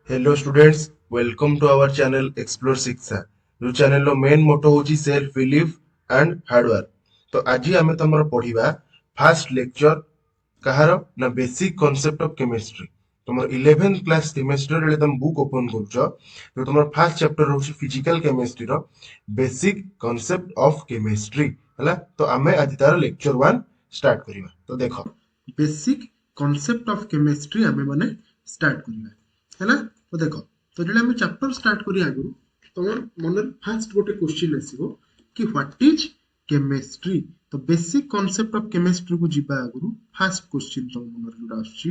Hello students, welcome to our channel explore Shiksha. जो channel रो main motto होची self belief and hard work. तो आज आमे तमरो पढिबा फर्स्ट लेक्चर कहारो ना बेसिक कांसेप्ट ऑफ केमिस्ट्री। तुमर 11th क्लास सेमेस्टर रे तुम बुक ओपन करछो तो तुमर फर्स्ट चैप्टर होची फिजिकल केमिस्ट्री रो बेसिक कांसेप्ट ऑफ केमिस्ट्री हला। तो आमे आज तार लेक्चर 1 स्टार्ट करिबा। तो देखो बेसिक कांसेप्ट ऑफ केमिस्ट्री आमे माने स्टार्ट करिबा हला। तो देखो तो जेला हम चैप्टर स्टार्ट करी आगु तमर मन फर्स्ट गोटे क्वेश्चन आसीबो कि व्हाट इज केमिस्ट्री। तो बेसिक कांसेप्ट ऑफ केमिस्ट्री को जिबा आगु फर्स्ट क्वेश्चन तो मन जोडा आछि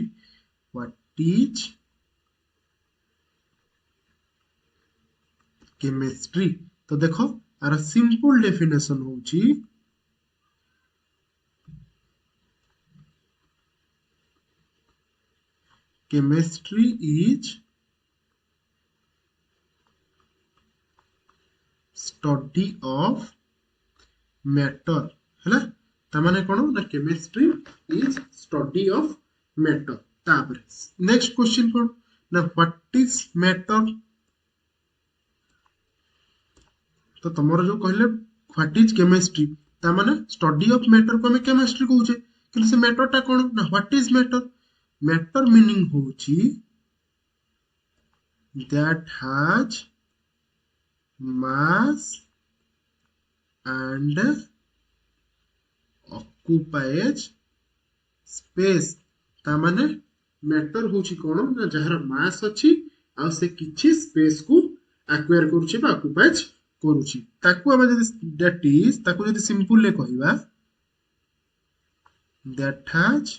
व्हाट इज केमिस्ट्री। तो देखो आर सिंपल डेफिनेशन होची chemistry is study of matter हैला। तामाने कोन ना chemistry is study of matter. तापर नेक्स्ट क्वेश्चन कोन ना व्हाट इज मैटर। तो तमरो जो कहले व्हाट इज केमिस्ट्री तामाने स्टडी ऑफ मैटर को हमें केमिस्ट्री कहूचे कि से मैटर टा कोन ना what is matter. Matter meaning होची that has mass and occupies space। ता माने मैटर होची कोन ना जहार मास अछि आ से किछि स्पेस को एक्वायर करूची बा ऑक्युपाइज करूची ताकू हम जदी दैट इज ताकू जदी सिंपल ले कहिबा that has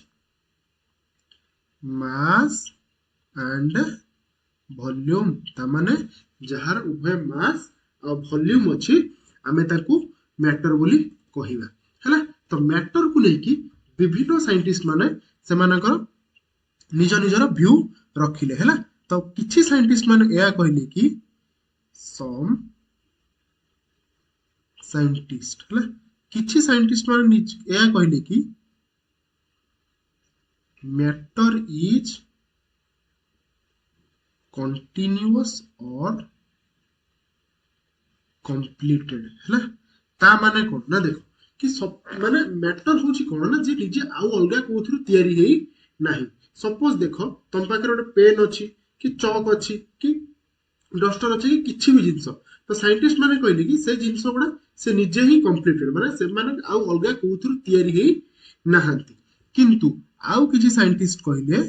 mass and volume. ता माने जहार उभय मास और वॉल्यूम अछि आमे ताकू मैटर बोली कहिबा हैला। तो मैटर को लेकी विभिन्न साइंटिस्ट माने सेमानकर निज निजर व्यू रखिले हैला। तो किछि साइंटिस्ट माने एया कहले कि सम साइंटिस्ट हैला किछि साइंटिस्ट माने एया कहले कि matter is continuous or completed हैला। ता माने कोन ना देखो कि सब माने मैटर होची कोन ना जे निजे आउ अलगा कोथरु तयारी हेई नाही। सपोज देखो तम पाखरे ओटे पेन अछि कि चॉक अछि कि डस्टर अछि कि किछि भी जिंस तो साइंटिस्ट माने कहले कि से जिंस गुडा से निजे ही कंप्लीटेड माने से माने आउ अलगा कोथरु तयारी हेई नाहंती। किंतु आउ किछि साइंटिस्ट कहले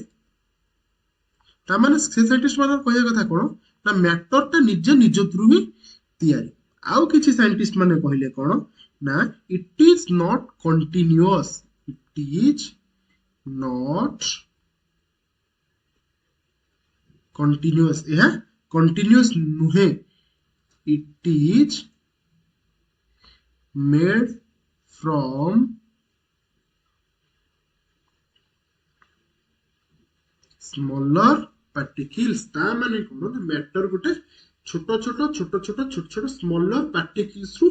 तामाने से साइंटिस्ट माने कहया कथा कोन ना मैटर ता निजे निज थ्रू ही तयारी। आउ किछि साइंटिस्ट माने कहले कोन ना it is not continuous. It is not continuous या कंटीन्यूअस नुहे। It is made from smaller particles. ता माने कोन ना मैटर गोटे छोटो छोटो छोटो छोटो छोटो छोटो स्मॉलर पार्टिकल्स रु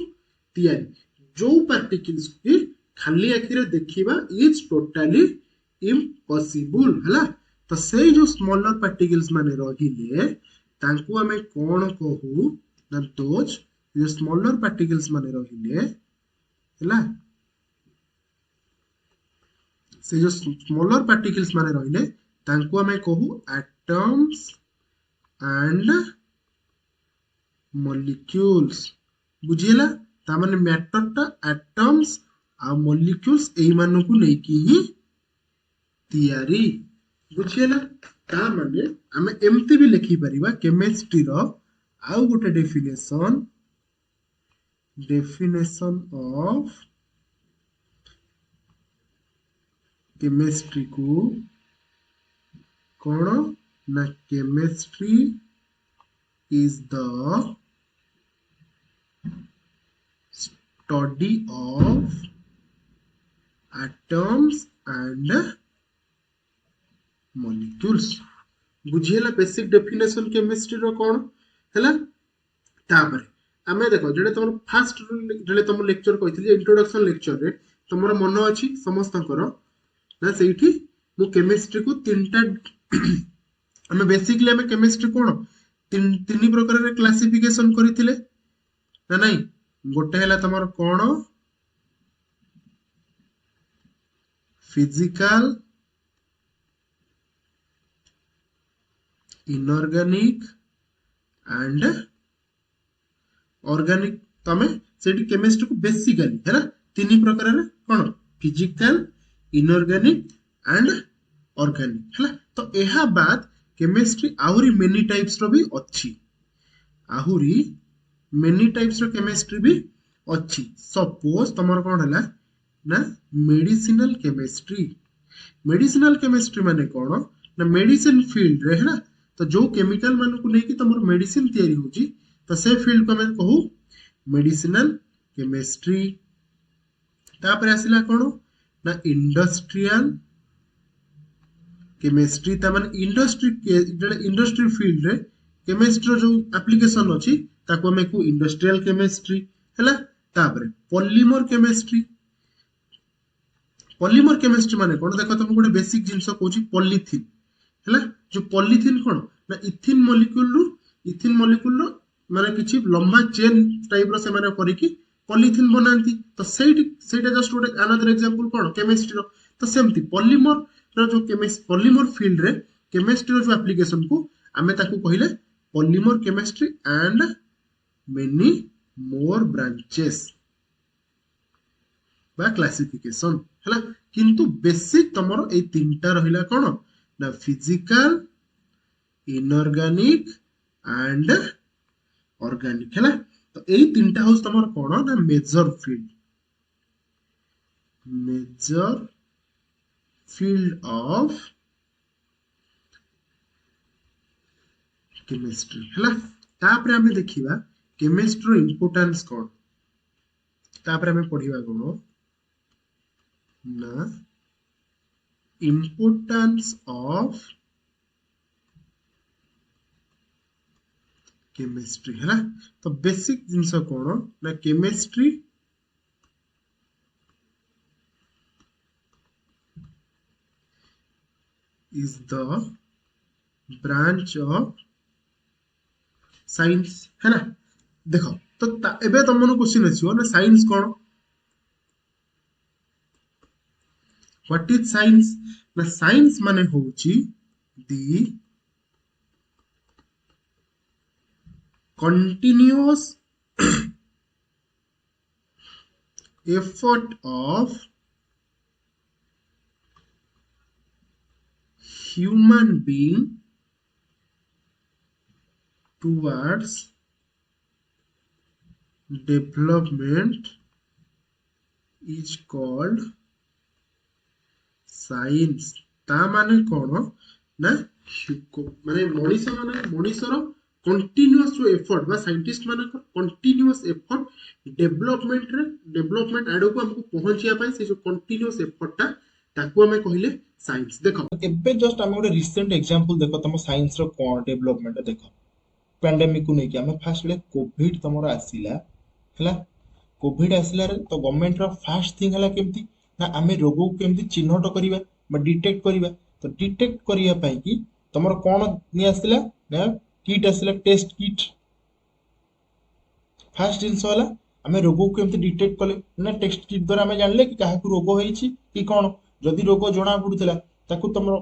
तयारी। जो पार्टिकल्स के खाली आखिरे देखिबा इज टोटली इम्पॉसिबल हैला। तो से जो स्मॉलर पार्टिकल्स माने रहिले तांकू हमें कोन कहू ना दोज जो स्मॉलर पार्टिकल्स माने रहिले हैला। से जो स्मॉलर पार्टिकल्स माने रहिले तांकू हमें कहू एटम्स एंड मॉलिक्यूल्स। बुझिला ता माने मैटर ता एटम्स आ मॉलिक्यूल्स एई मानु को नै की ही तयारी। बुझिला ता माने हमें एमती भी लिखि परिबा केमिस्ट्री रो आउ गोटे डेफिनेशन ऑफ केमिस्ट्री को कोन ना chemistry is the study of atoms and molecules। बुझिला बेसिक डेफिनेशन केमिस्ट्री रो कोन हैला। तापर आमे देखो जेडे तमर फर्स्ट जेडे तम लेक्चर कहितली इंट्रोडक्शन लेक्चर रे तमर मन अछि समस्तकर ना सेठी मु केमिस्ट्री को तीनटा आमे बेसिकली आमे केमिस्ट्री कोन तीन प्रकार रे क्लासिफिकेशन करथिले ना नहीं गोटे हला तमर कोन फिजिकल इनऑर्गेनिक एंड ऑर्गेनिक तमे सेठी केमिस्ट्री को बेसिकली है ना तीन प्रकार रे कोन फिजिकल इनऑर्गेनिक एंड ऑर्गेनिक है तो एहा बाद केमिस्ट्री आहुरी मेनी टाइप्स रो भी अछि आहुरी मेनी टाइप्स रो केमिस्ट्री भी अछि सपोज तमर कोन हला ना मेडिसिनल केमिस्ट्री माने कोन ना मेडिसिन फील्ड रे है ना तो जो केमिकल मान को लेकी तमर मेडिसिन तैयारी होची तो से फील्ड को मैं कहू मेडिसिनल केमिस्ट्री तापर आसिला कोन ना इंडस्ट्रियल केमिस्ट्री ता माने इंडस्ट्री फील्ड रे केमिस्ट्री जो एप्लीकेशन अछि ताको हमें को इंडस्ट्रियल केमिस्ट्री हैला तापर पॉलीमर केमिस्ट्री माने कोन देखो तुम गोटे बेसिक जिंस कहूची पॉलीथिन हैला जो पॉलीथिन कोन ना इथिन मॉलिक्यूल रो माने किछि लंबा चेन टाइप रो से माने करिकि पॉलीथिन बनांती तो सेटा जस्ट गोटे अनदर एग्जांपल कोन केमिस्ट्री रो तो सेमती पॉलीमर रो जो पॉलीमर फील्ड रे केमिस्ट्री रो जो एप्लीकेशन को हमें ताको कहिले polymer chemistry and many more branches बा क्लासिफिकेशन हैला किंतु बेसिक तमरो ए तीनटा रहिला कोन ना फिजिकल इनऑर्गेनिक एंड ऑर्गेनिक हैला तो ए तीनटा हाउस तमरो कोन ना मेजर फील्ड ऑफ केमिस्ट्री हैला तापर हमें देखिबा केमिस्ट्री इंपोर्टेंस कोन तापर हमें पढ़िबा कोन ना importance of chemistry है ना तो बेसिक जिंस कोन ना chemistry is the branch of science है ना देखो तो एबे तुम मन क्वेश्चन आछियो ना science cone what is science ना साइंस माने होची दी continuous effort of human being towards development is called science ता माने कोन ना माने मनीषर कंटीन्यूअस जो एफर्ट बा साइंटिस्ट माने कंटीन्यूअस एफर्ट डेवलपमेंट आडो को हमको पहुंचिया पाई से जो कंटीन्यूअस एफर्ट ताको हमें कहिले साइंस देखो एबे जस्ट हम गोटे रिसेंट एग्जांपल देखो तम साइंस रो कोन डेवलपमेंट देखो पैंडेमिक को नहीं कि हमें फास्ट ले कोविड तमरो आसीला हला कोविड आसीला रे तो गवर्नमेंट रो फास्ट थिंग हला केमती ना आमे रोग को केमती चिन्हट करिबा बा डिटेक्ट करिबा तो डिटेक्ट करिया पाई कि तमरो कोन नि आसीला ना किट आसीला टेस्ट किट फास्ट जिंस वाला आमे रोग को केमती डिटेक्ट कले ना टेस्ट किट द्वारा आमे जानले कि काहा को रोग होईची कि कोन जदि रोग जणा पडुतला ताकू तमरो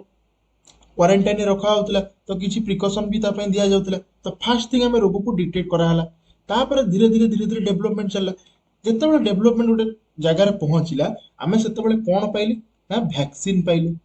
क्वारंटाइन रखा होतला तो किछि प्रिकॉशन भी ता पे दिया जाउतला तो फास्ट थिंग हमें रोग को डिटेक्ट करा हला तापर धीरे धीरे डेवलपमेंट चलला जेतेबेले डेवलपमेंट गोटे जगह रे पहुंचिला हमें सेतेबेले कोन पाइली ना वैक्सीन पाइली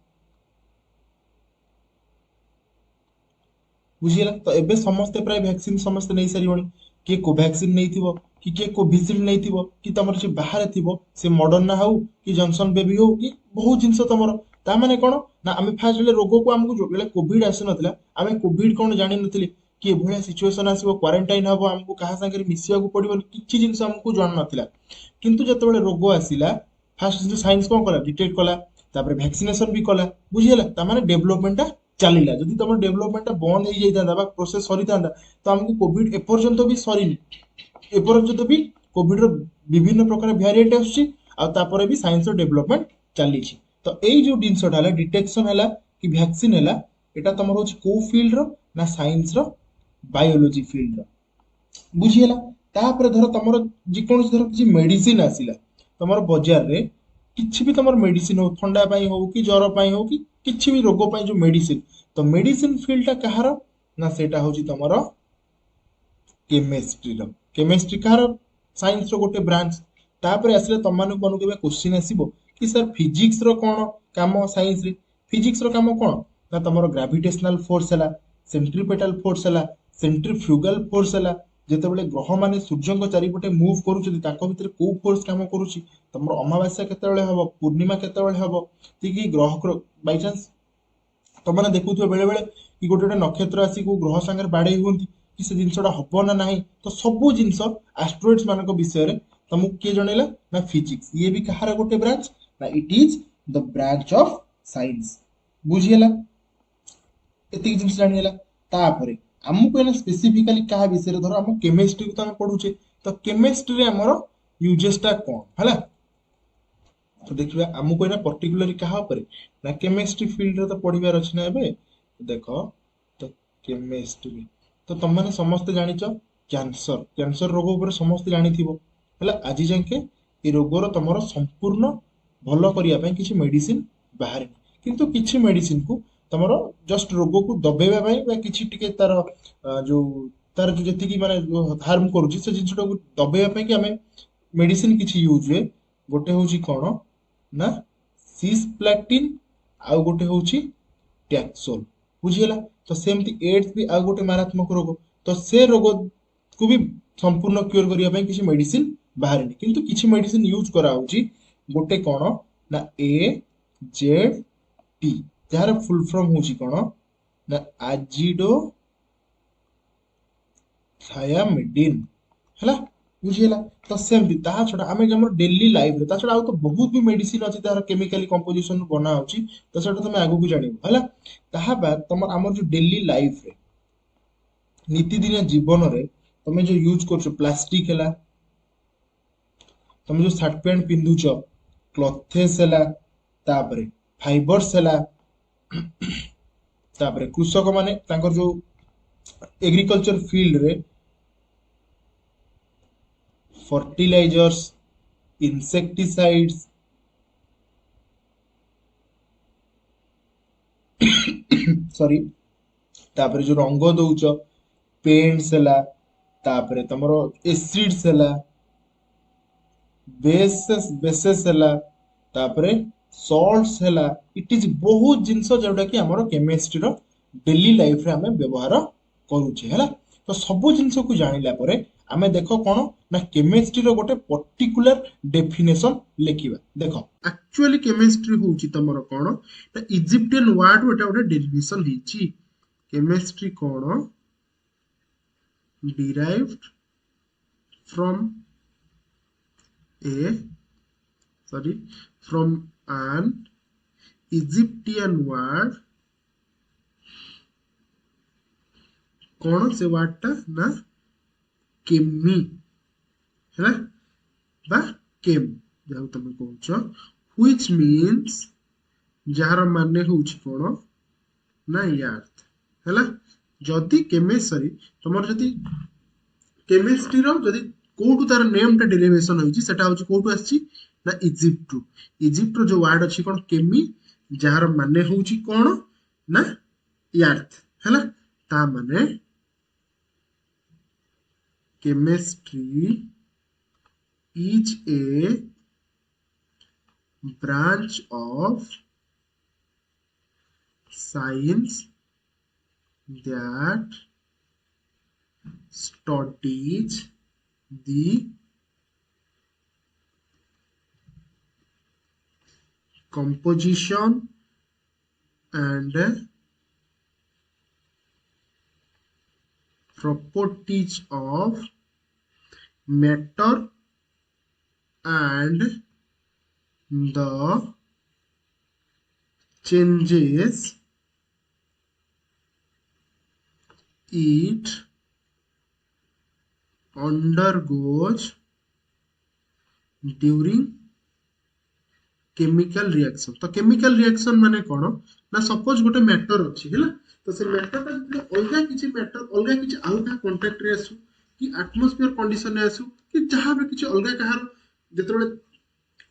बुझिला तो एबे समस्त प्राय वैक्सीन समस्त नै सारिवणी के कोवैक्सीन नै थिबो कि के कोविशील्ड नै थिबो कि तमर जे बाहर थिबो से मॉडर्ना हाउ कि जॉनसन बेबी हो कि बहुत जिंस तमर ता माने कोन ना हमें फास्ट ले रोग को हमको जो बेले कोविड आसी नथला हमें कोविड कोन जानि नथली कि एभलिया सिचुएशन आसीबो क्वारंटाइन हबो हमको कहा संगे मिसिया को पड़िबो किछि जिंस हमको जान नथला किंतु जेतेबेले रोग आसीला फास्ट जो साइंस कोन कला डिटेक्ट कला तापर वैक्सीनेशन भी कला बुझिला ता माने डेवलपमेंट चलिला जदि तमर डेवलपमेंट बंद हो जाइता बा प्रोसेस सरी तांदा तो हमको कोविड एपर्यंत भी सरीनी एपर्यंत भी कोविड रो विभिन्न प्रकार वेरिएंट आछी आ तापर भी साइंस रो डेवलपमेंट चली छी तो एई जो जिंसटा हला डिटेक्शन हला कि वैक्सीन हला एटा तमर होची को फील्ड रो ना साइंस रो बायोलॉजी फील्ड रो बुझिएला तापर धर तमर जेकोसी धर किछि मेडिसिन आसिला तमर बाजार रे किछि भी तमर मेडिसिन हो ठंडा पई हो कि ज्वर पई हो कि किछि भी रोग पई जो मेडिसिन तो मेडिसिन फील्ड टा कहार ना सेटा होची तमर केमिस्ट्री रो केमिस्ट्री कहार साइंस रो गोटे ब्रांच तापर आसिले तमानु कोन केबे क्वेश्चन आसीबो कि सर फिजिक्स रो कोन काम साइंस रे फिजिक्स रो काम कोन ना तमरो ग्रेविटेशनल फोर्स हला सेंट्रीपेटल फोर्स हला सेंट्रीफ्यूगल फोर्स हला जेतेबेले ग्रह माने सूर्यଙ୍କ चारिपटे मुव करूछथि ताको भितर को फोर्स काम करूछि तमरो अमावास्या केतेबेले हबो पूर्णिमा केतेबेले हबो कि ग्रह बाय चांस तमने देखुथबे बेले बेले कि गोटे गोटे नक्षत्र आसी को ग्रह संगे बाडे हुंती कि से जिनसटा हबो ना नाही तो सबु जिनस एस्ट्रॉइड्स मानक विषय रे तुमको किए जणैला ना फिजिक्स ये भी कहार गोटे ब्रांच ना it is the branch of science बुझिएला एतिक जिनिस जानिएला तापरे हमको एना स्पेसिफिकली कहा विषय धर हम केमिस्ट्री को हम पढुचे तो केमिस्ट्री रे हमर यूजेस टा कोन हला तो देखिबा हमको एना पर्टिकुलरली कहा ऊपर ना केमिस्ट्री फील्ड रे तो पढिबार अछि ना एबे देखो तो केमिस्ट्री तो तुम माने समस्त जानिଛ कैंसर कैंसर रोग ऊपर समस्त जानिथिबो हला आजि जाके ए रोगर तमरो संपूर्ण भलो करिया पय किछि मेडिसिन बाहर किंतु किछि मेडिसिन को तमरो जस्ट रोग को दबेबा पय बा किछि टिके तार जो तार जो जति की माने हार्म करूछि से जिंसटा को दबेबा पय कि हमें मेडिसिन किछि यूज हुए गोटे होछि कोन ना सिस्प्लैटिन आ गोटे होछि टैक्सोल बुझिएला तो सेमती एड्स भी आ गोटे मारात्मक रोग तो से रोग को भी संपूर्ण क्योर करिया पय किछि मेडिसिन बाहरनी किंतु किछि मेडिसिन यूज करा होछि गोटे कोन ना ए जेड टी जार फुल फॉर्म होछि कोन ना एजिडो थायामिडिन हला बुझिएला तो सेमती ता छडा हमें हमर डेली लाइफ रे ता छडा तो बहुत भी मेडिसिन अछि तार केमिकली कंपोजिशन बना होछि तो सेटा तुम आगु को जानिबो हला ताहा बाद तमर हमर जो डेली लाइफ रे नीतिदिन जीवन रे तमे जो यूज करछो प्लास्टिक हला तमे जो शर्ट पैंट पिंधुछो क्लॉथेस हला तापरे फाइबर्स हला तापरे कृषक माने तांकर जो एग्रीकल्चर फील्ड रे फर्टिलाइजर्स इंसेक्टिसाइड्स सॉरी तापरे जो रंग दउछ पेंट्स हला तापरे तमरो एसिड्स हला बेसेस हला तापरे सॉल्ट्स हला इट इज बहुत जिंस जोटा कि हमर केमिस्ट्री रो डेली लाइफ रे हमें व्यवहार करूछे हला तो सब जिंस को जानिला परे हमें देखो कोन ना केमिस्ट्री रो गोटे पर्टिकुलर डेफिनेशन लेखिबा देखो एक्चुअली केमिस्ट्री होउची तमरो कोन ना इजिप्शियन वर्ड एटा गोटे डेरिवेशन हिची chemistry cone derived from a from an Egyptian word कौन से वर्ड टा ना केमी है ना बा केम जाऊ तुम कहछ व्हिच मीन्स जार माने होउछ कोन ना अर्थ हैला जदि केमिस्ट्री तुमर जदि केमिस्ट्री रो जदि कोठू तार नेम टा डेरिवेशन होइछि सेटा होछि कोठू आछि ना इजिप्ट रो जो वर्ड अछि कोन केमी जार माने होउछि कोन ना अर्थ हैला ता माने chemistry is a branch of science that studies the composition and properties of matter and the changes it undergoes during chemical reaction. तो केमिकल रिएक्शन माने कोन ना सपोज गोटे मैटर अछि हैला, तो से मैटर ता जते अलगा किछि मैटर अलगा किछि आउटा कांटेक्ट रे आसु कि एटमॉस्फेयर कंडीशन रे आसु कि जहां भी किछि अलगा कहार जतबे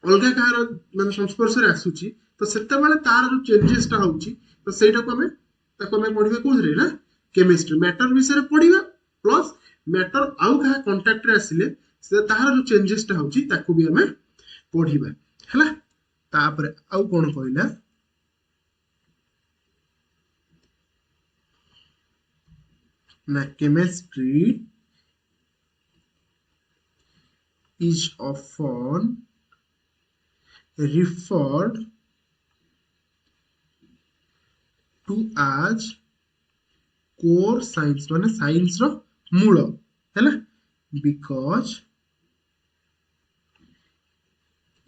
अलगा कहार माने संस्पर्श रे आसुछि, तो सेते बेले तार जो चेंजेस ता होउछि तो सेटा को हमें ताको हमें पढिबा कोथरे ना केमिस्ट्री मैटर विषय रे पढिबा प्लस मैटर आउ कहा कांटेक्ट रे आसिले से तार जो चेंजेस ता होउछि ताको भी हमें पढिबा हैला। तापर आउ कोन कहला ना chemistry is often referred to as core science माने साइंस रो मूल हैला, because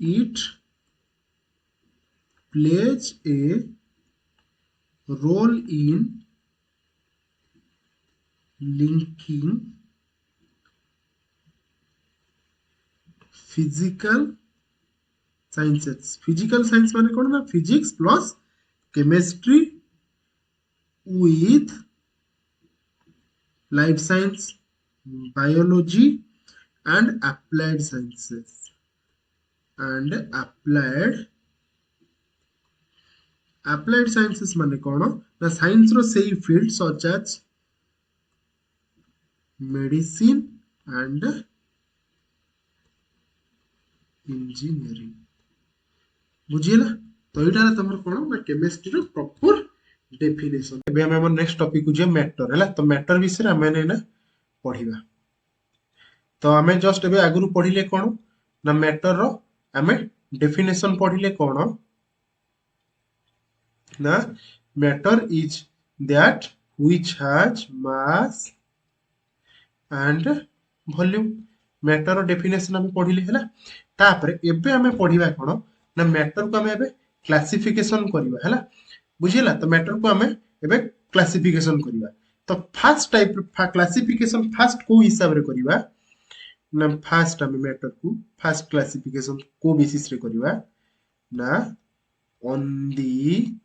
it plays a role in linking physical science माने कोन ना physics plus chemistry with life science, biology and applied sciences and applied sciences माने कोन ना science रो सेही field such as medicine and engineering बुझिला। तो एटा तमर कोन ना केमिस्ट्री रो प्रॉपर डेफिनेशन। एबे हम हमर नेक्स्ट टॉपिक जे मैटर हैला, तो मैटर विषय हम ना पढिबा। तो हमें जस्ट एबे आगुरु पढिले कोन ना मैटर रो हमें डेफिनेशन पढिले कोन ना matter is that which has mass and volume. Matter रो डेफिनेशन हम पढिले हैला। तापर एबे हमें पढिबा कोन ना मैटर को हमें एबे क्लासिफिकेशन करबा हैला, बुझिला। तो मैटर को हमें एबे क्लासिफिकेशन करबा। तो फर्स्ट टाइप क्लासिफिकेशन फर्स्ट को हिसाब रे करबा ना फर्स्ट हमें मैटर को फर्स्ट क्लासिफिकेशन को बेसिस रे करबा ना on the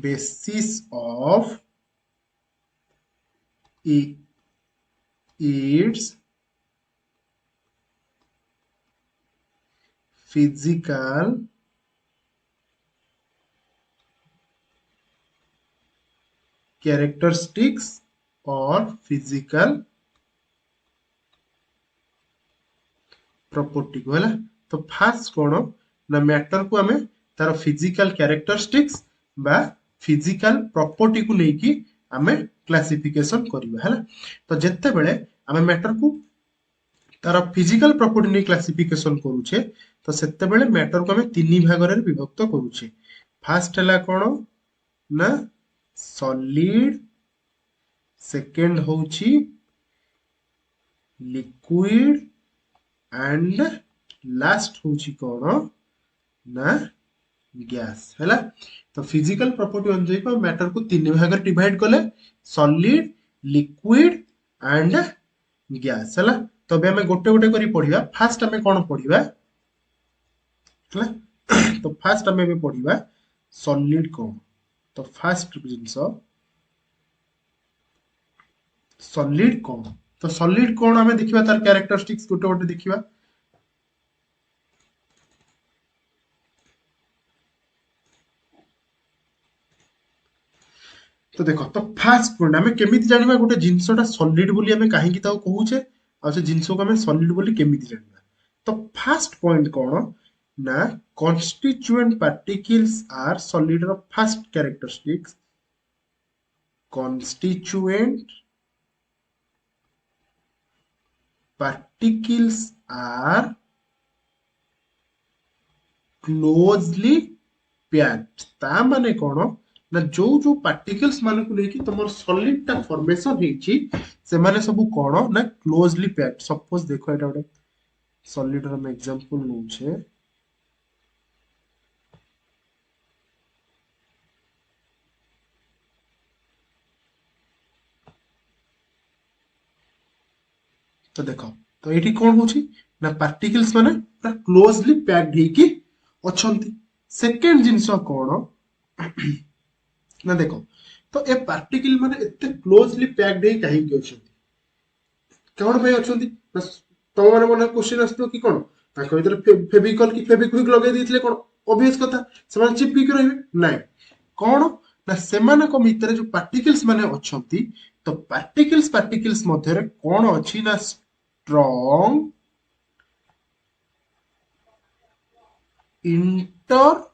basis of its physical characteristics or physical property को हैला। तो फास्ट कोन ना मैटर को हमें तार फिजिकल कैरेक्टरिस्टिक्स बा फिजिकल प्रॉपर्टी को लेकी हमें क्लासिफिकेशन करबा हैला। तो जत्ते बेले हमें मैटर को तार फिजिकल प्रॉपर्टी ने क्लासिफिकेशन करूछे, तो सेते बेले मैटर को हमें तीन भाग रे विभक्त करूछे। फर्स्ट हैला कोन ना सॉलिड, सेकंड होची लिक्विड एंड लास्ट होची कोन ना गैस हैला। तो फिजिकल प्रॉपर्टी अनुसार को मैटर को तीन भाग रे डिवाइड कले सॉलिड, लिक्विड एंड गैस हैला। तो बे हमें गोटे गोटे करी पढिबा। फर्स्ट हमें कोन पढिबा हैला। तो फर्स्ट हमें बे पढिबा सॉलिड कोन। तो फर्स्ट जिंस सॉलिड कोन। तो सॉलिड कोन हमें देखिबा तार कैरेक्टरिस्टिक्स गोटे गोटे देखिबा। तो देखो तो फास्ट पॉइंट हमें केमिति जानिबा गोटे जिंसटा सॉलिड बोली हमें काहे की ताऊ कहूचे आ से जिंसो को हमें सॉलिड बोली केमिति जानिबा। तो फास्ट पॉइंट कोन ना constituent particles are solid ର first characteristics constituent particles are closely packed। ता माने कोन ना जो जो पार्टिकल्स मान को लेकी तमर सॉलिड ता फॉर्मेशन हेची से माने सब कोन ना क्लोजली पैक्ड। सपोज देखो एटा गोटे सॉलिड रो हम एग्जांपल नउछे। तो देखो तो ये कौन होची ना पार्टिकल्स माने पूरा क्लोजली पैक्ड हेकी अछंती। सेकंड जिंस कौन ना देखो तो ए पार्टिकल माने एते क्लोजली पैक्ड हे काहे की अछंती कौन भाई अछंती ना तुम माने मन क्वेश्चन आसतो कि कोन ताको भीतर फेविकॉल की फेविक्विक लगे दिथिले कोन ऑब्वियस कथा से माने चिपकी के रहिबे नाही कोन ना सेमानक भितर जो पार्टिकल्स माने अछंती तो पार्टिकल्स मध्य रे कोन अछि ना strong inter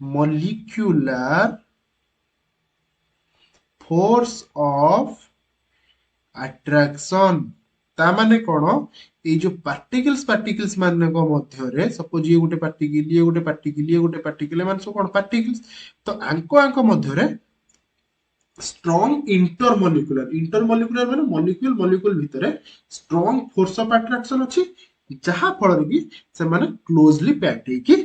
molecular force of attraction ता माने कोन ए जो पार्टिकल्स माने को मध्य रे सपोज ये गोटे पार्टिकल माने सब कोन पार्टिकल्स तो आंको मध्य रे स्ट्रांग इंटरमोलिकुलर माने मॉलिक्यूल भितरे स्ट्रांग फोर्स ऑफ अट्रैक्शन अछि जहा फल रे से माने क्लोजली पैक्ड हेकी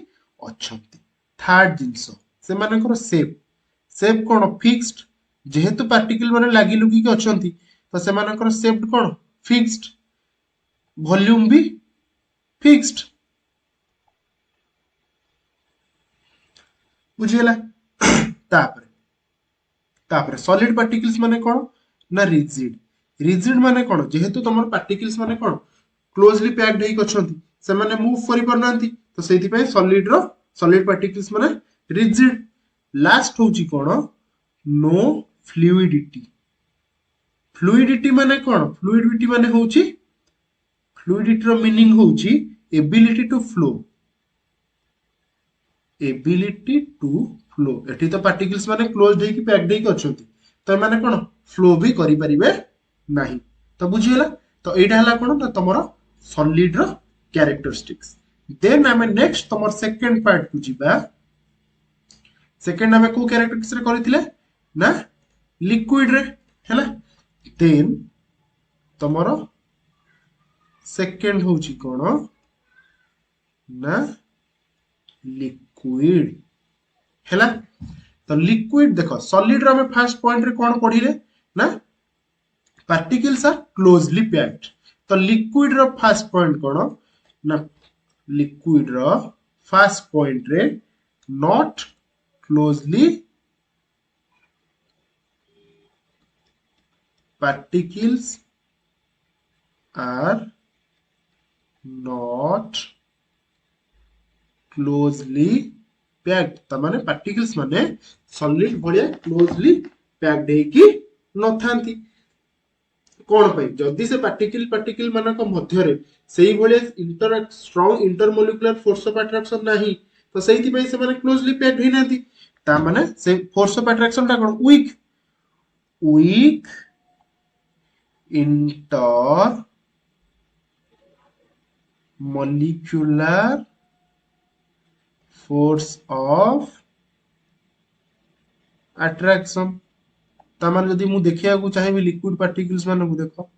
अछंती। थर्ड जिंस से मानकर शेप कोन फिक्स्ड जेहेतु पार्टिकल माने लागि लुकी के अछंती तो से मानकर शेप कोन फिक्स्ड वॉल्यूम भी फिक्स्ड बुझियला। तापरे सॉलिड पार्टिकल्स माने कोन ना रिजिड माने कोन जेहेतु तमर पार्टिकल्स माने कोन क्लोजली पैक्ड हेक अछंती से माने मूव करि परनांती तो सेति पय सॉलिड पार्टिकल्स माने रिजिड। लास्ट होची कोन नो फ्लूइडिटी माने कोन फ्लूइडिटी माने होची फ्लूइडिटी रो मीनिंग होची एबिलिटी टू फ्लो एठी तो पार्टिकल्स माने क्लोज्ड हेकी पैक्ड हेकी अछंती तो माने कोन फ्लो भी करि परिबे नाही तो बुझियला। तो एटा हला कोन ना तमरो सॉलिड रो कैरेक्टरिस्टिक्स। देन हमें नेक्स्ट तमर सेकंड पार्ट को जिबा सेकंड हमें को कैरेक्टरिस्टिक्स रे करिथिले ना लिक्विड रे हैला। देन तमरो सेकंड होची कोन ना लिक्विड हैला। तो लिक्विड देखो सॉलिड रो हमें फर्स्ट पॉइंट रे कोन पढिले ना पार्टिकल्स आर क्लोजली पैक्ड तो लिक्विड रो फर्स्ट पॉइंट कोन ना लिक्विड रो फर्स्ट पॉइंट रे not closely particles are not closely packed तमाने particles माने solid भलिया closely packed हेकी न थांती कोन पई जदी से पार्टिकल मानक मध्य रे सेही भलिया strong intermolecular force of attraction नाही तो सेही पई से माने क्लोजली पैक्ड हे नांती ता माने से फोर्स ऑफ अट्रैक्शन ता कोन weak inter molecular force of attraction तामान यदि मु देखिया को चाहे लिक्विड पार्टिकल्स माने को देखो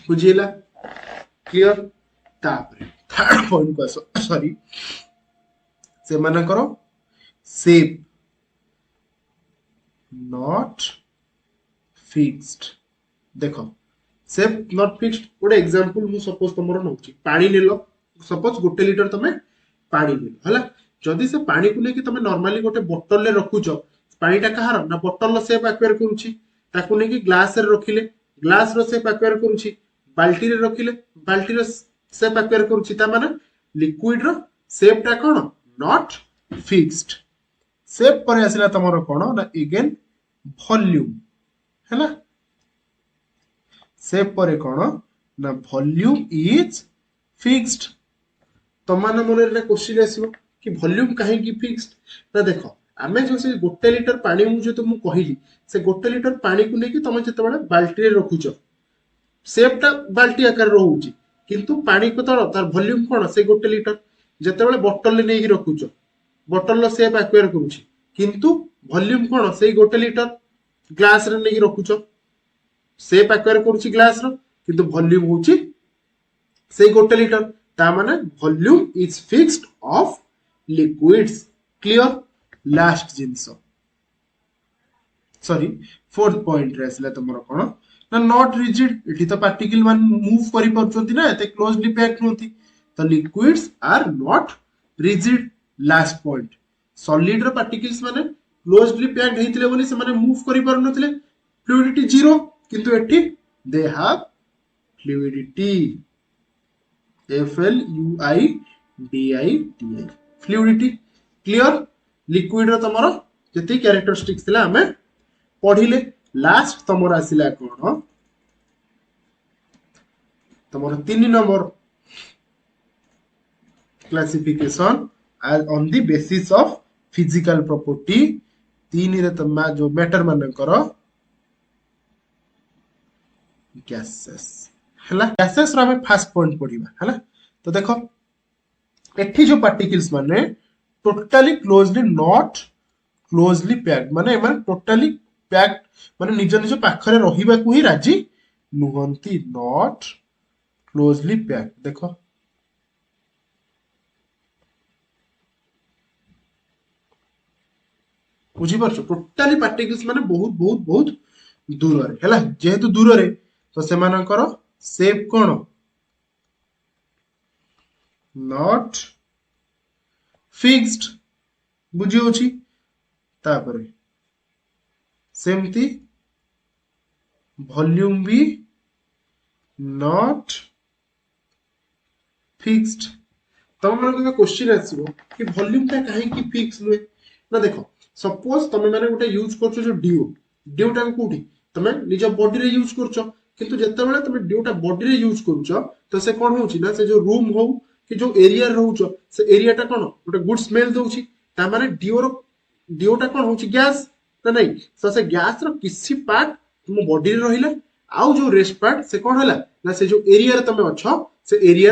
बुझिला क्लियर। तापरे थर्ड पॉइंट को सॉरी से माने करो शेप नॉट फिक्स्ड देखो शेप नॉट फिक्स्ड गोटे एग्जांपल मु सपोज तमरो नउची पानी नेलो सपोज गोटे लीटर तमे पानी नेलो हला जदी से पानी को लेके तमे नॉर्मली गोटे बोतल ले रखुचो पानीटा कहार ना बोतल लो शेप एक्वायर करूची ताकू नेकी ग्लास रे रखिले ग्लास रो शेप एक्वायर करूची बाल्टी रे रखिले बाल्टी रो शेप एक्वायर करूची ता माने लिक्विड रो शेप टा कोन नॉट फिक्स्ड। शेप पर आसिला तमरो कोन ना अगेन वॉल्यूम हैला शेप पर कोन ना वॉल्यूम इज फिक्स्ड तो माने मन रे क्वेश्चन आसीबो कि वॉल्यूम काहे की फिक्स्ड ना देखो आमे जो से गोटे लीटर पानी मु जो तुम कहिली से गोटे लीटर पानी को लेके तुम जते बडा बाल्टी रे रखुचो शेप टा बाल्टी आकार रहउची किंतु पानी को तळ तार वॉल्यूम कोन से गोटे लीटर जते बडा बोतल ले नेकी रखुचो बोतल लो शेप एक्वायर करूची किंतु वॉल्यूम कोन से गोटे लीटर ग्लास रे नेकी रखुचो शेप एक्वायर करूची ग्लास रो किंतु वॉल्यूम होची से गोटे लीटर ता माने volume is fixed of liquids clear. Last jeans sorry fourth point रे आसला तुमर कोन ना नॉट रिजिड एठी तो पार्टिकल मान मूव करि परछंती ना एते क्लोजली पैक्ड होती तो liquids are not rigid last point solid रो पार्टिकल्स माने क्लोजली पैक्ड हेतिले बोली से माने मूव करि पर नथिले फ्लूइडिटी जीरो किंतु एठी they have fluidity FLUIDITI fluidity clear liquid रो तमरो जति कैरेक्टरिस्टिक्स थिला हमें पढ़िले लास्ट तमर आसिला कोन तमर 3 number classification on the basis of physical property 3 रे तमा जो मैटर मन करो गैसेस हला गैसेस रो हमें फर्स्ट पॉइंट पढ़िबा हला तो देखो एठी जो पार्टिकल्स माने totally closely not closely packed माने एमन टोटली पैक्ड माने निज निज पाखरे रहिबा को ही राजी नुहंती नॉट क्लोजली पैक्ड देखो बुझी परछो टोटली पार्टिकल्स माने बहुत बहुत बहुत दूर रे हला जेहेतु दूर रे तो से मानकर शेप कोन नॉट फिक्स्ड बुझी होची तापरे सेमती वॉल्यूम भी नॉट फिक्स्ड तम मन क्वेश्चन आसीबो कि वॉल्यूम ता काहे की फिक्स नुए ना देखो सपोज तमे माने गोटे यूज करछो जो ड्यू टा कोठी तमे निज बॉडी रे यूज करछो किंतु जत्ते बेले तमे ड्यू टा बॉडी रे यूज करछो तो से कोन होची ना से जो रूम हो कि जो एरिया रहउछो से एरिया टा कोन गोटे गुड स्मेल दोउची ता माने ड्यू टा कोन होची गैस ना नहीं तो से गैस रो किसी पार्ट तुम बॉडी रे रहिला आउ जो रेस्ट पार्ट से कोन होला ना से जो एरिया रे तमे अछो से एरिया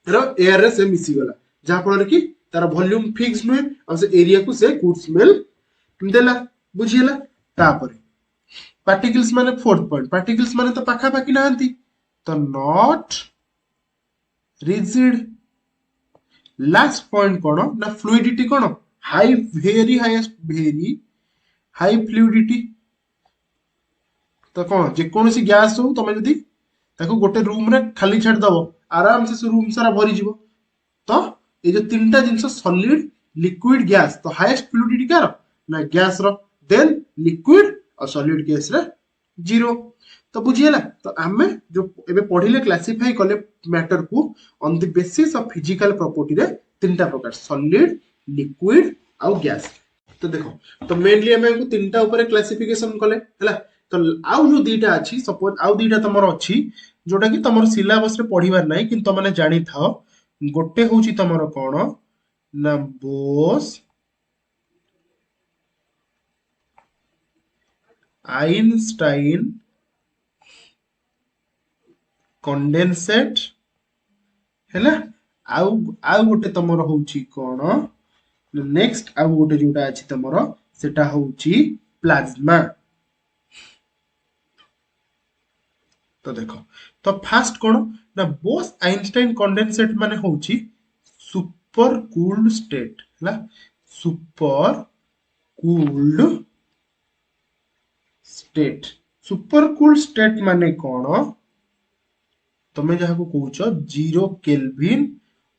रो एयर रे से मिसी गला जहा फल कि तार वॉल्यूम फिक्स नुए और से एरिया को से गुड स्मेल देला बुझियला तापरे पार्टिकल्स माने फोर्थ पॉइंट पार्टिकल्स माने तो पाखा पाखी नाहंती तो नॉट रिजिड लास्ट पॉइंट कोन ना फ्लूइडिटी कोन हाई वेरी हाई फ्लूइडिटी तो कोन जे कोनसी गैस हो तमे जदी ताको गोटे रूम रे खाली छाड़ दबो आराम से रूम सारा भरी जीवो तो ये जो तीनटा जिंस सॉलिड लिक्विड गैस तो हाईएस्ट फ्लूइडिटी कार ना गैस रो देन लिक्विड और सॉलिड गैस रे जीरो तो बुझियला तो आमे जो एबे पढिले क्लासिफाई करले मैटर को on the basis of physical property रे तीनटा प्रकार सॉलिड लिक्विड और गैस तो देखो तो मेनली हमें को तीनटा ऊपर क्लासिफिकेशन कले हला तो आउ जो दीटा अछि सपोज आउ दीटा तमर अछि जोटा कि तमर सिलेबस रे पढिबार नै किंतु तमने जानि थाओ गोटे होची तमर कोन ना बोस आइंस्टाइन कंडेंसेट हैला आउ आउ गोटे तमर होची कोन नेक्स्ट आउ गोटे जोटा अछि तमर सेटा होची प्लाज्मा तो देखो तो फास्ट कोन ना बोस आइंस्टाइन कंडेंसेट माने होची सुपर कूल्ड स्टेट हैला सुपर कूल्ड स्टेट माने कोन तमे जहा को कहउछ 0 केल्विन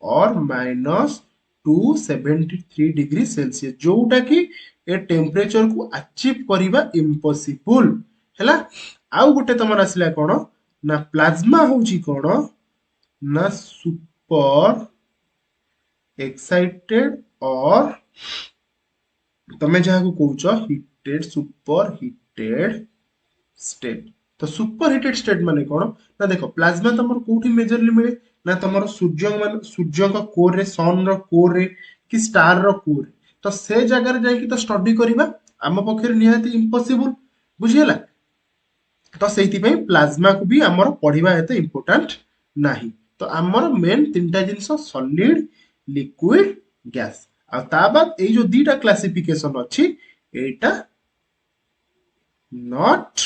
और -273 डिग्री सेल्सियस जोटा कि ए टेम्परेचर को अचीव करिबा इम्पॉसिबल हैला आउ गोटे तमर आसिला कोन ना प्लाज्मा होची कोन ना सुपर एक्साइटेड और तमे जहा को कहउछ हीटेड सुपर हीटेड स्टेट तो सुपर हीटेड स्टेट माने कोन ना देखो प्लाज्मा तमर कोठी मेजरली मिले ना तमर सूर्य का कोर रे सन रो कोर रे कि स्टार रो कोर तो से जगह रे जाई कि तो स्टडी करिबा आम पक्षे निहाती इम्पॉसिबल बुझियला तो सेति पई प्लाज्मा को भी हमर पढिबा हेते इंपोर्टेंट नाही तो हमर मेन तीनटा जिंस सॉलिड लिक्विड गैस आ ता बाद ए जो दीटा क्लासिफिकेशन अछि एटा नॉट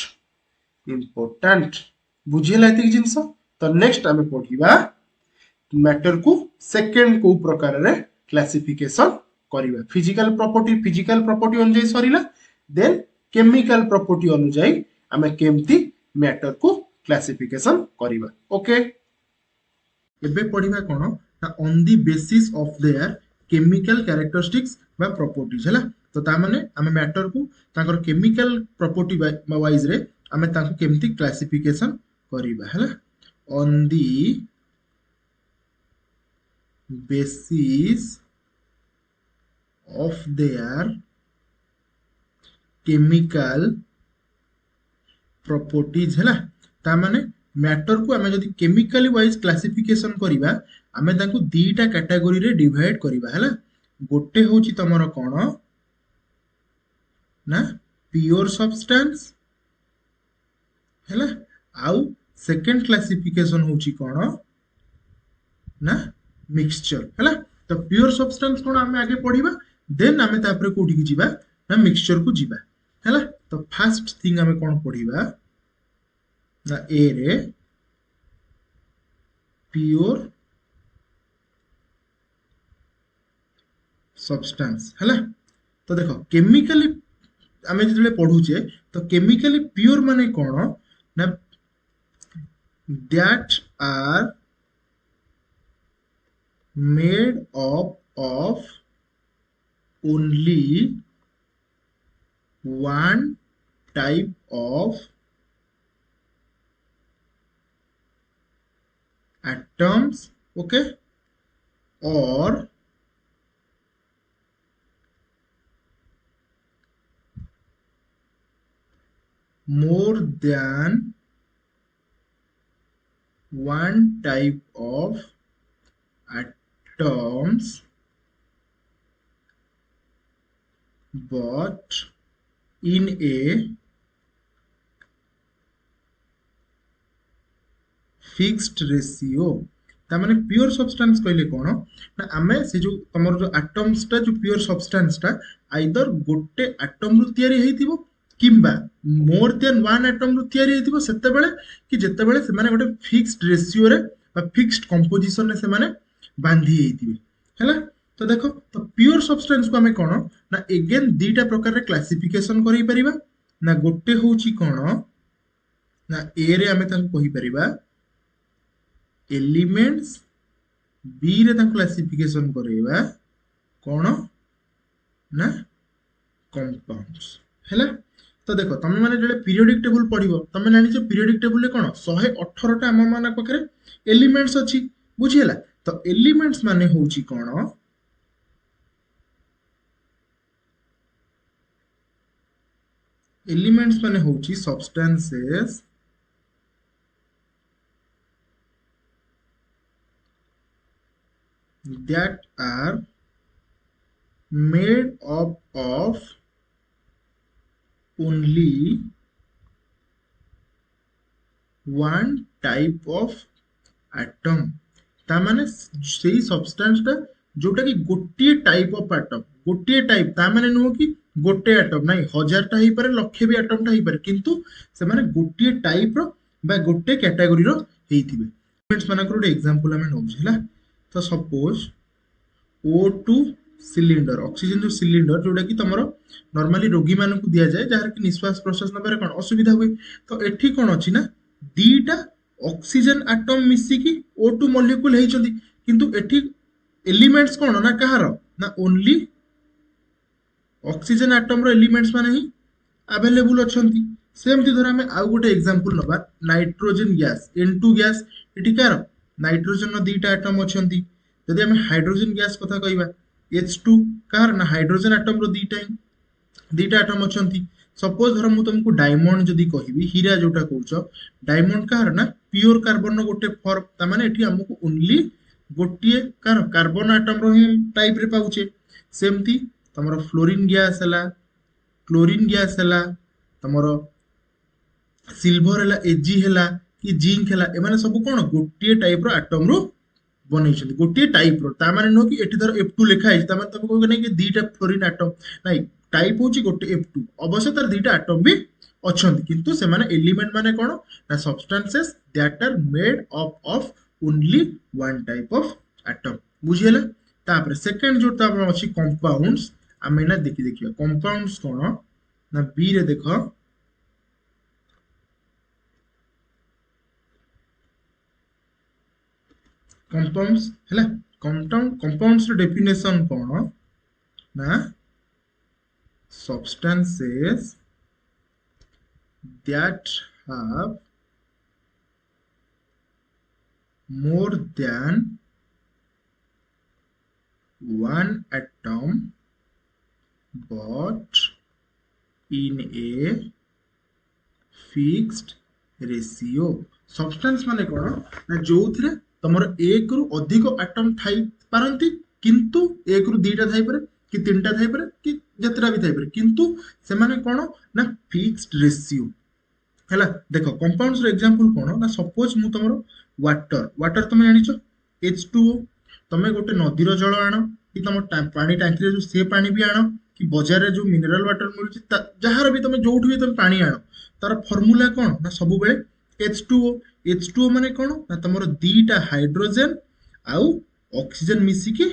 इम्पोर्टेंट बुझियला एति जिंस तो नेक्स्ट हमें पढिबा मैटर को सेकंड को प्रकार रे क्लासिफिकेशन करिवा फिजिकल प्रॉपर्टी अनुसार सरीला देन केमिकल प्रॉपर्टी अनुसार आमे केमती मैटर को क्लासिफिकेशन करिवा ओके एबे पढ़िबा कोन ना on the basis of their chemical characteristics बा प्रॉपर्टीज हला तो ता माने आमे मैटर को ताकर केमिकल प्रॉपर्टी वाइज रे आमे ताको केमती क्लासिफिकेशन करिवा हला on the basis of their chemical properties है ता माने मैटर को आमे जदी केमिकली वाइज क्लासिफिकेशन करिबा आमे ताको दीटा कैटेगरी रे डिवाइड करिबा हैला गोटे होची तमरो कोन ना प्योर सब्सटेंस हैला आउ सेकंड क्लासिफिकेशन होची कोन ना मिक्सचर हैला तो प्योर सब्सटेंस कोन आमे आगे पढिबा देन आमे तापरे कोठी की जिबा ना मिक्सचर को जिबा हैला तो फर्स्ट थिंग आमे कोन पढिबा ना ए रे प्योर सब्सटेंस हैला तो देखो केमिकली आमे जले पढुचे तो केमिकली प्योर माने कोन ना that are made up of only one type of atoms okay or more than one type of atoms but in a fixed ratio ता माने प्योर सब्सटेंस कहले कोन ना आमे से जो तमर जो एटम्स ता जो प्योर सब्सटेंस ता आइदर गोटे एटम रु तयारी हेतिबो किंबा मोर देन वन एटम रु तयारी हेतिबो सेते बेले कि जेते बेले से माने गोटे फिक्स्ड रेशियो रे बा फिक्स्ड कंपोजिशन रे से माने बांधी हेतिबे हैला तो देखो तो प्योर सब्सटेंस को हमें कोन ना अगेन दीटा प्रकार रे क्लासिफिकेशन करि परिबा ना गोटे होची कोन ना ए रे हमें ताको कहि परिबा एलिमेंट्स बी रे ताको क्लासिफिकेशन करेबा कोन ना कंपाउंड्स हैला तो देखो तमे माने जले पीरियोडिक टेबल पढिबो तमे जानि छ पीरियोडिक टेबल ले कोन 118 टा हम माना पकरे एलिमेंट्स अछि बुझियला तो एलिमेंट्स माने होची कोन एलिमेंट्स माने होची substances that are made up of only one type of atom ता माने सेही सब्सटेंस ता जोटा कि गोटे टाइप ऑफ एटम गोटे टाइप ता माने नो कि गोटे एटम नाही हजार टा ही पारे लक्ष्य भी एटम टा ही पारे किंतु से माने गोटे टाइप रो बा गोटे कैटेगरी रो हेइथिबे एलिमेंट्स माने को एग्जांपल हमें नौ हैला तो सपोज O2 सिलिंडर ऑक्सीजन जो सिलिंडर जोटा कि तमरो नॉर्मली रोगी मानन को दिया जाए जहार कि निश्वास प्रश्वास नबारे कोन असुविधा हुए तो एठी कोन अछि ना दीटा ऑक्सीजन एटम मिसी की O2 मॉलिक्यूल हेइ छथि किंतु एठी एलिमेंट्स कोन ना कहार ना ओनली ऑक्सीजन एटम रो एलिमेंट्स माने ही अवेलेबल अछंती सेमती धर हमें आउ गोटे एग्जांपल नबा नाइट्रोजन गैस N2 गैस एठी कार नाइट्रोजन रो दीटा एटम अछंती जदि हमें हाइड्रोजन गैस कथा कहबा H2 कार ना हाइड्रोजन एटम रो दीटा एटम अछंती सपोज धर मु तुमको डायमंड जदि कहबी हीरा जोटा कहउछ डायमंड कार ना प्योर कार्बन रो गोटे फॉर्म ता माने एठी हमको ओनली गोटिए कार कार्बन एटम रो ही टाइप रे पाउचे सेमती तमरो फ्लोरीन गैस हला क्लोरीन गैस हला तमरो सिल्वर हला Ag हला कि जिंक हला ए माने सब कोन गोटिए टाइप रो एटम रो बनै छथि गोटिए टाइप रो ता माने नो कि एठी धर F2 लिखा है ता माने तब कहबे नै कि दीटा फ्लोरीन एटम नै टाइप होची गोटे F2 अवश्य तर दीटा एटम भी अछंती किंतु से माने एलिमेंट माने कोन ना substances that are made up of only one type of atom बुझियला तापर सेकंड जो तापर अछि कंपाउंड्स आमे ना देखिया कंपाउंड्स कोन ना बी रे देखो कंपाउंड्स हैला कंपाउंड्स रो डेफिनेशन कोन ना substances that have more than one atom but in a fixed ratio substance माने कोन ना जोथिरे तमर एक रु अधिक एटम थाई पारंती किंतु एक रु दीटा थाई पारे कि तीनटा थाई पारे कि जतरा भी थाई पारे किंतु से माने कोन ना फिक्स्ड रेशियो हैला देखो कंपाउंड्स रो एग्जांपल कोन ना सपोज मु तमरो वाटर तुम जानिछो H2O तमे गोटे नदीर जल आण कि तुम पानी टांकी रे जो से पानी भी आण कि बाजार रे जो मिनरल वाटर मिलुची जहार भी तुम जोठु भी तुम पानी आण तार फार्मूला कोन ना सब बेले H2O माने कोन ना तमरो दीटा हाइड्रोजन आउ ऑक्सीजन मिसी के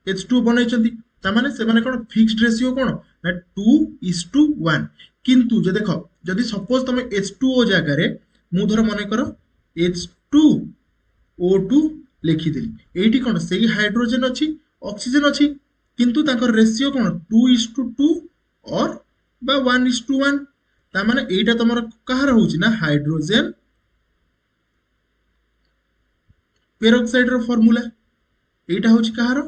H2O बनाइछंती ता माने से माने कोन फिक्स्ड रेशियो कोन ना 2:1 किंतु जे देखो जदि सपोज तुम H2O जगह रे मु धर माने करो H2O2 लिखिदेली एठी कोन सेही हाइड्रोजन अछि ऑक्सीजन अछि किंतु ताकर रेशियो कोन 2:2 और बा 1:1 ता माने एटा तमर कहार होउची ना हाइड्रोजन पेरोक्साइड रो फार्मूला एटा होउची कहार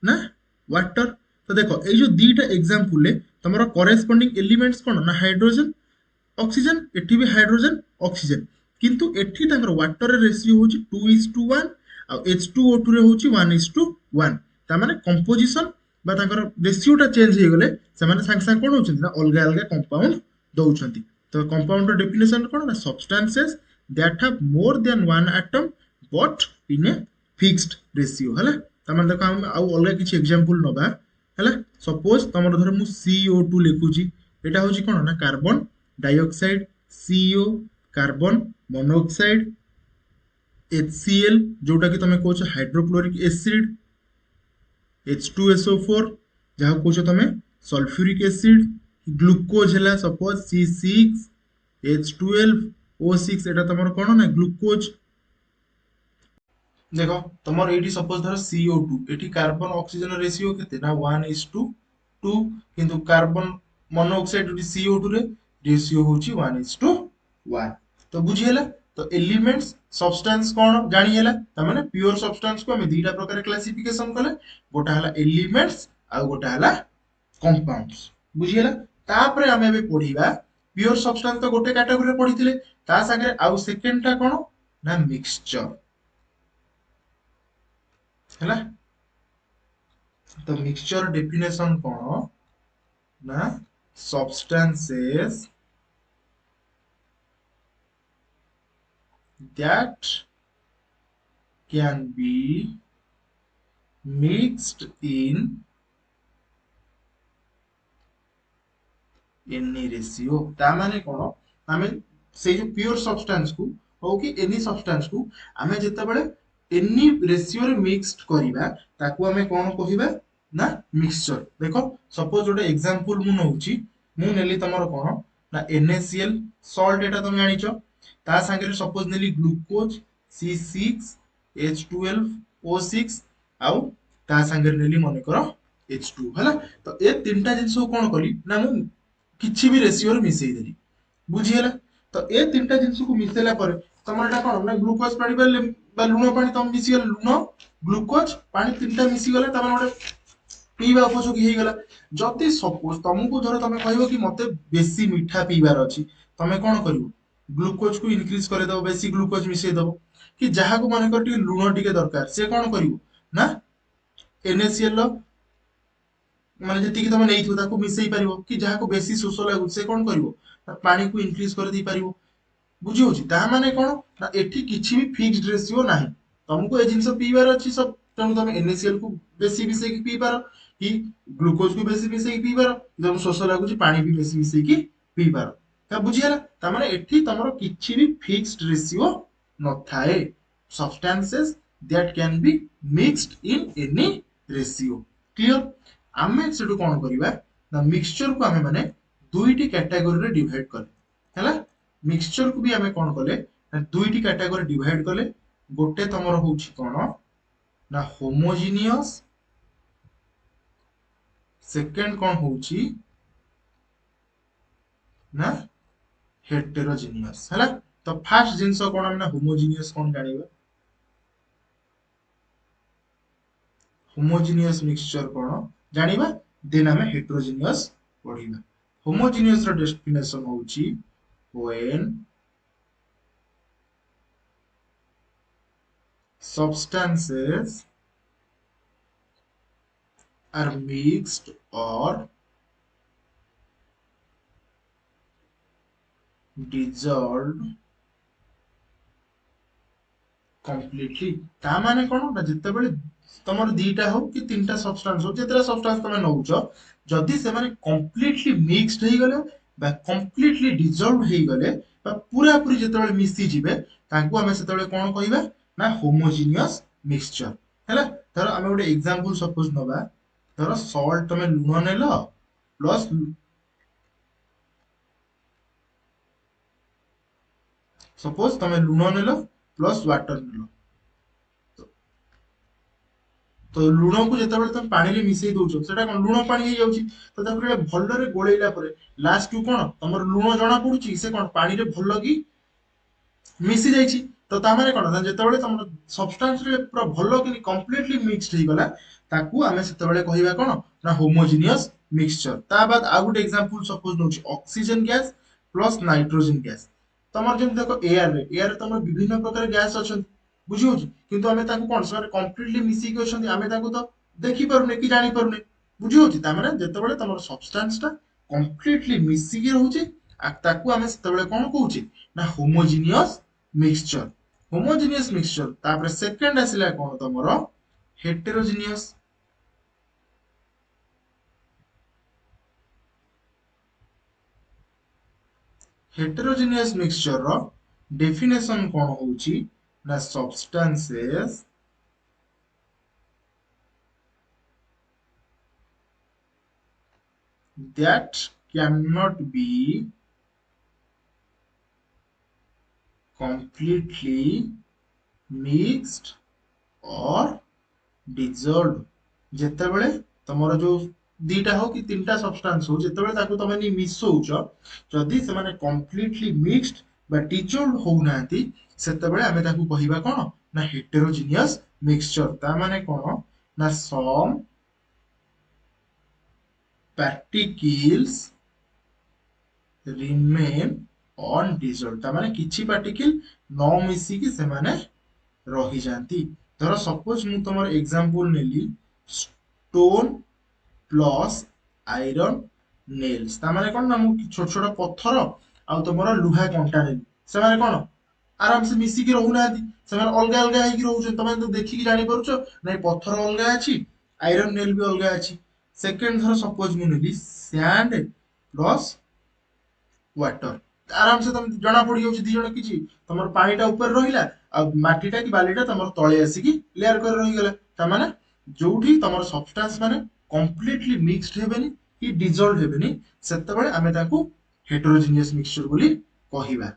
ना वाटर तो देखो ए जो दीटा एग्जांपल ले तमरो करेस्पोंडिंग एलिमेंट्स कोन ना हाइड्रोजन ऑक्सीजन एठी भी हाइड्रोजन ऑक्सीजन किंतु एठी ताकर वाटर रे रेशियो होची 2:1 आ H2O2 रे होची 1:1 ता माने कंपोजिशन बा ताकर रेशियो टा चेंज हे गले से माने संग संग कोन होचंती ना अलगा अलगा कंपाउंड दउचंती तो कंपाउंड रो डेफिनेशन कोन ना substances that have more than one atom but in a fixed ratio हला ता माने देखो हम आउ अलगा किछि एग्जांपल नबा हला सपोज तमरो धर मु CO2 लिखुची एटा होची कोन ना carbon dioxide CO carbon monoxide HCl जोटा कि तमे कहछ हाइड्रोक्लोरिक एसिड H2SO4 जहाँ कहछ तमे सल्फ्यूरिक एसिड ग्लूकोज हला सपोज C6H12O6 एटा तमरो कोन ना ग्लूकोज देखो तमर एटी सपोज धर CO2 eighty carbon oxygen ratio केते ना 1:2 किंतु कार्बन मोनोऑक्साइड एटी CO2 रे रेशियो होची 1:1 तो बुझियला तो एलिमेंट्स सब्सटेंस कोन जानि हला त माने प्योर सब्सटेंस को हम दुईटा प्रकार क्लासिफिकेशन कले गोटा हला एलिमेंट्स आ गोटा हला कंपाउंड्स बुझियला तापरे हम एबे पढिबा प्योर सब्सटेंस तो गोटे कैटेगरी रे पढिथिले ता संगे आउ सेकंड टा कोन ना मिक्सचर हैला तो मिक्सचर डेफिनेशन कोन ना substances that can be mixed in any ratio ता माने कोन आमे से जो प्योर सब्सटेंस को हो कि एनी सब्सटेंस को आमे जते बेले एनी रेशियो रे मिक्स्ड करिबा ताकू आमे कोन कहिबा ना मिक्सचर देखो सपोज जोटे एग्जांपल मु नउची मु नेली तमरो कोन ना NaCl सॉल्ट एटा तुम जानिचो ता संगे सपोज नेली ग्लूकोज C6H12O6 आउ ता संगे नेली मने करो H2 हला तो ए तीनटा जिंस कोन कली ना मु किछि भी रेशियो रे मिसई देली बुझियला तो ए तीनटा जिंस को मिसेला पर तमरटा कोन ना ग्लूकोज पानी बा लुण पानी तम मिसी गला लुण ग्लूकोज पानी तीनटा मिसी गला त माने गोटे पीवा उपयोगी हे गला जति सपोज तुमको धर तमे कहबो कि मते बेसी मीठा पीबार अछि तमे कोन करिवो ग्लूकोज को इंक्रीज करे दबो बेसी ग्लूकोज मिसे दबो कि जहा को माने कर टी लुण टिके दरकार से कोन करिवो ना NaCl माने जति कि तमे नेइथो ताको मिसेई परिवो कि जहा को बेसी शोष लागु से कोन करिवो पानी को इंक्रीज करे दी परिवो बुझी होची ता माने कोन ना एठी किछि भी फिक्स्ड रेशियो नाही तुमको ए जिंस पीबार अछि सब तनु तमे NaCl को बेसी मिसे कि पी पारो कि ग्लूकोज को बेसी मिसे कि पी पारो जब शोष लागु छी पानी भी बेसी मिसे कि पी पारो ता बुझियला ता माने एठी तमरो किछि भी फिक्स्ड रेशियो न थाए substances that can be mixed in any ratio. Clear? आमे सेटू कोन करिबा ना मिक्सचर को आमे माने दुईटी कैटेगरी रे डिवाइड कले हैला मिक्सचर को भी आमे कोन कले ना दुईटी कैटेगरी डिवाइड कले गोटे तमरो होउची कोन ना होमोजेनियस सेकंड कोन होउची ना हेटेरोजेनियस हैला तो फर्स्ट जिंस कोन हमने होमोजेनियस कोन जानिबा होमोजेनियस मिक्सचर कोन जानिबा देन हमें हेटेरोजेनियस पढिबा होमोजेनियस रो डेफिनेशन होउची when substances are mixed or dissolved completely ता माने कोन ना जते बेले तमर दीटा हो कि तीनटा सब्सटेंस हो जेतरा सब्सटेंस तमे नउचो जदी से माने कंप्लीटली मिक्स्ड हे गले बा कंप्लीटली डिसॉल्व हे गले बा पूरा पूरी जते बेले मिसी जिवे तांको हमें सेते बेले कोन कहिबा ना होमोजेनियस मिक्सचर हैला धर हमें गोटे एग्जांपल सपोज नबा धर सॉल्ट तमे लूण नेलो प्लस सपोज तमे लूण नेलो प्लस वाटर नेलो तो लुण को जिते तुम पानी रे मिसई दउछ सेटा कोन लुण पानी हे जाउची तो तापर भल्लो रे गोळेइला परे लास्ट टू कोन तमर लुण जणा पडुची से कोन पानी रे भल्लो की मिसी जाइची तो ता माने कोन जेते बेले तमर सब्सटेंस रे पूरा भल्लो कि कंप्लीटली मिक्स्ड हे गला ताकू आमे सेते बेले कहिबा कोन ना होमोजेनियस मिक्सचर ता बाद आ गुड एग्जांपल सपोज नउची oxygen gas plus nitrogen gas तमर जेम देखो एयर रे तमर विभिन्न प्रकार गैस अछन बुझी होची किंतु हमें ताकू कोन से कंप्लीटली मिसी के अछन हमें ताकू तो देखि परने कि जानि परने बुझी होची ता माने जेते बेले तमर सब्सटेंस ता कंप्लीटली मिसी के रहउची आ ताकू हमें सेते बेले कोन कहउची ना होमोजेनियस मिक्सचर होमोजेनियस मिक्सचर तापर सेकंड आसिला कोन तमर हेटेरोजेनियस heterogeneous mixture रो definition कोन होउची ना substances that cannot be completely mixed or dissolved जेते बेले तमरो जो दीटा हो कि तीनटा सब्सटेंस हो जेते बेले ताको तमे नि मिसौछ जदी से माने कंप्लीटली मिक्स्ड बा डिसॉल्व हो नांती सेते बेले हमें ताको कहिबा कोन ना हेटेरोजेनियस मिक्सचर ता माने कोन ना सम particles remain undissolved ता माने किछि पार्टिकल न मिसी कि से माने रही जानती धर सपोज मु तमर एग्जांपल नेली स्टोन प्लस आयरन नेल्स ता माने कोन ना मु छोट छोट पत्थर आ तमर लुहा कंटा नेली से माने कोन आराम से मिसी कि रहू नांती से माने अलगा अलगा हे कि रहू तमे तो देखि कि जानि परछो नै पत्थर अलगा अछि आयरन नेल भी अलगा अछि सेकंड धर सपोज मु नेली सैंड प्लस वाटर आराम से तुम जना पड़ी जाउछि दी जण किछि तमर पानीटा ऊपर रहिला आ माटीटा कि बालीटा तमर तळे आसी कि लेयर कर रहि गेला त माने जोठी तमर सब्सटेंस माने कंप्लीटली मिक्स्ड हेबेनी कि डिसॉल्व हेबेनी सेते बेले आमे ताकू हेटेरोजेनियस मिक्सचर बोली कहिबा